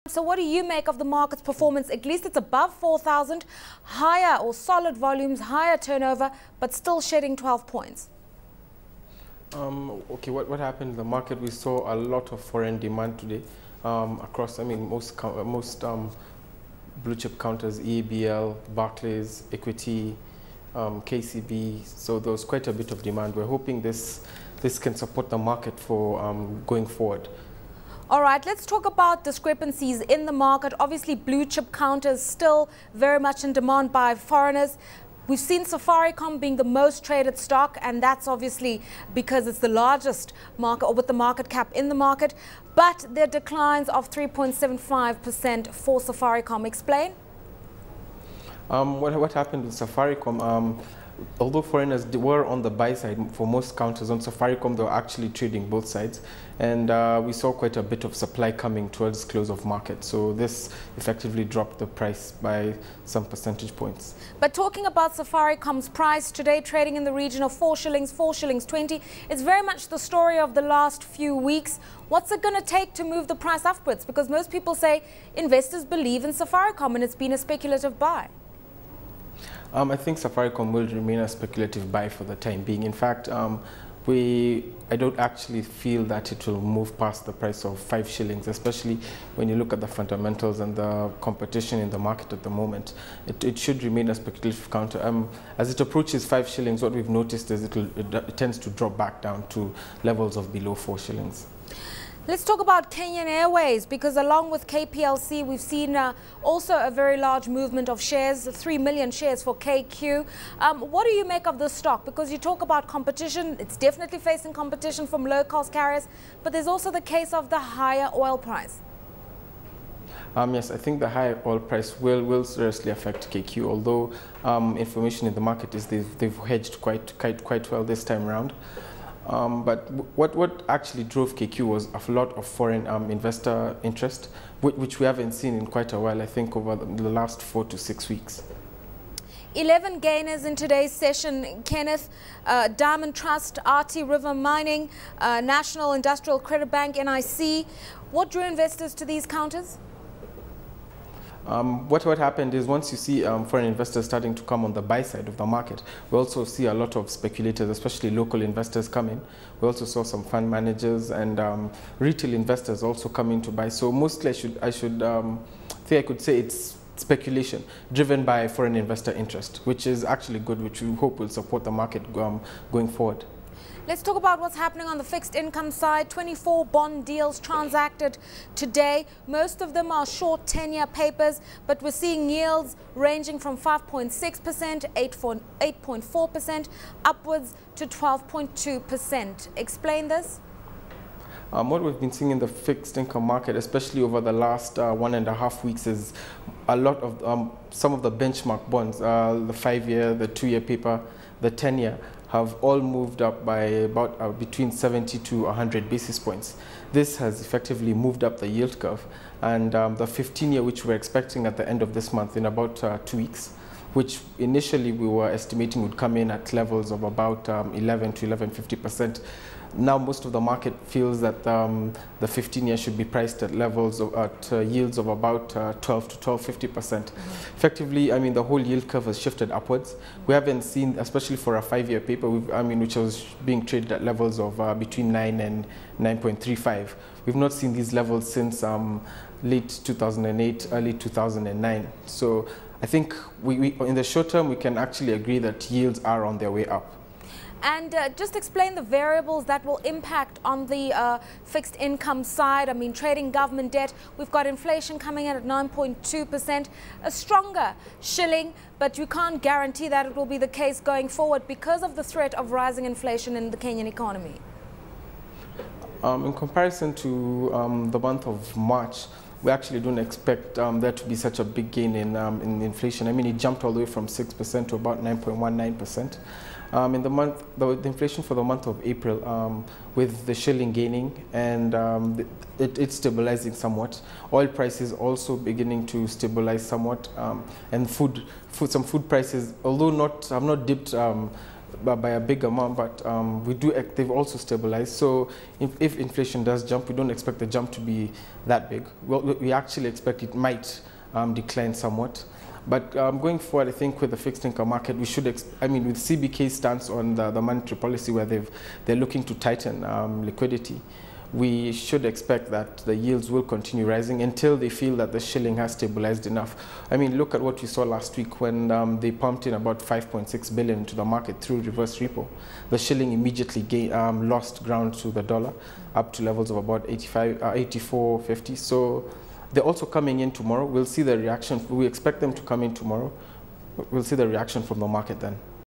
So what do you make of the market's performance? At least it's above 4,000, higher or solid volumes, higher turnover, but still shedding 12 points. Okay, what happened in the market? We saw a lot of foreign demand today across, most blue chip counters, EABL, Barclays, Equity, KCB. So there was quite a bit of demand. We're hoping this can support the market for going forward. All right, let's talk about discrepancies in the market. Obviously, blue chip counters still very much in demand by foreigners. We've seen Safaricom being the most traded stock, and that's obviously because it's the largest market, or with the market cap in the market. But there are declines of 3.75% for Safaricom. Explain. What happened with Safaricom? Although foreigners were on the buy side for most counters, on Safaricom they were actually trading both sides, and we saw quite a bit of supply coming towards close of market. So this effectively dropped the price by some percentage points. But talking about Safaricom's price today, trading in the region of 4 shillings, 4 shillings 20, it's very much the story of the last few weeks. What's it going to take to move the price upwards? Because most people say investors believe in Safaricom and it's been a speculative buy. I think Safaricom will remain a speculative buy for the time being. In fact, I don't actually feel that it will move past the price of 5 shillings, especially when you look at the fundamentals and the competition in the market at the moment. It should remain a speculative counter. As it approaches 5 shillings, what we've noticed is it tends to drop back down to levels of below 4 shillings. Let's talk about Kenyan Airways, because along with KPLC, we've seen also a very large movement of shares, 3 million shares for KQ. What do you make of this stock? Because you talk about competition, it's definitely facing competition from low-cost carriers, but there's also the case of the higher oil price. Yes, I think the higher oil price will seriously affect KQ, although information in the market is they've hedged quite well this time around. But what actually drove KQ was a lot of foreign investor interest, which we haven't seen in quite a while, I think over the last 4 to 6 weeks. 11 gainers in today's session, Kenneth. Diamond Trust, RT River Mining, National Industrial Credit Bank, NIC. What drew investors to these counters? What happened is once you see foreign investors starting to come on the buy side of the market, we also see a lot of speculators, especially local investors, come in. We also saw some fund managers and retail investors also coming to buy. So mostly I could say it's speculation driven by foreign investor interest, which is actually good, which we hope will support the market going forward. Let's talk about what's happening on the fixed income side. 24 bond deals transacted today. Most of them are short 10-year papers, but we're seeing yields ranging from 5.6%, 8.4%, upwards to 12.2%. Explain this. What we've been seeing in the fixed income market, especially over the last 1.5 weeks, is a lot of some of the benchmark bonds, the 5-year, the 2-year paper, the 10-year, have all moved up by about between 70 to 100 basis points. This has effectively moved up the yield curve, and the 15-year, which we're expecting at the end of this month in about 2 weeks, which initially we were estimating would come in at levels of about 11 to 11.50%. Now most of the market feels that the 15-year should be priced at levels yields of about 12 to 12.50%. Effectively, the whole yield curve has shifted upwards. We haven't seen, especially for a 5-year paper, which was being traded at levels of between 9 and 9.35. We've not seen these levels since late 2008, early 2009. So I think in the short term, we can actually agree that yields are on their way up. And just explain the variables that will impact on the fixed income side. Trading government debt. We've got inflation coming in at 9.2%, a stronger shilling, but you can't guarantee that it will be the case going forward because of the threat of rising inflation in the Kenyan economy. In comparison to the month of March, we actually don't expect there to be such a big gain in inflation. It jumped all the way from 6% to about 9.19%. In the inflation for the month of April, with the shilling gaining and it's stabilizing somewhat. Oil prices also beginning to stabilize somewhat, and some food prices, although have not dipped by a big amount, but they've also stabilized. So if inflation does jump, we don't expect the jump to be that big. Well, we actually expect it might decline somewhat. But going forward, I think with the fixed income market, we should, with CBK's stance on the monetary policy where they're looking to tighten liquidity, we should expect that the yields will continue rising until they feel that the shilling has stabilized enough. I mean, look at what we saw last week when they pumped in about 5.6 billion to the market through reverse repo. The shilling immediately lost ground to the dollar up to levels of about 84.50. So they're also coming in tomorrow. We'll see the reaction. We expect them to come in tomorrow. We'll see the reaction from the market then.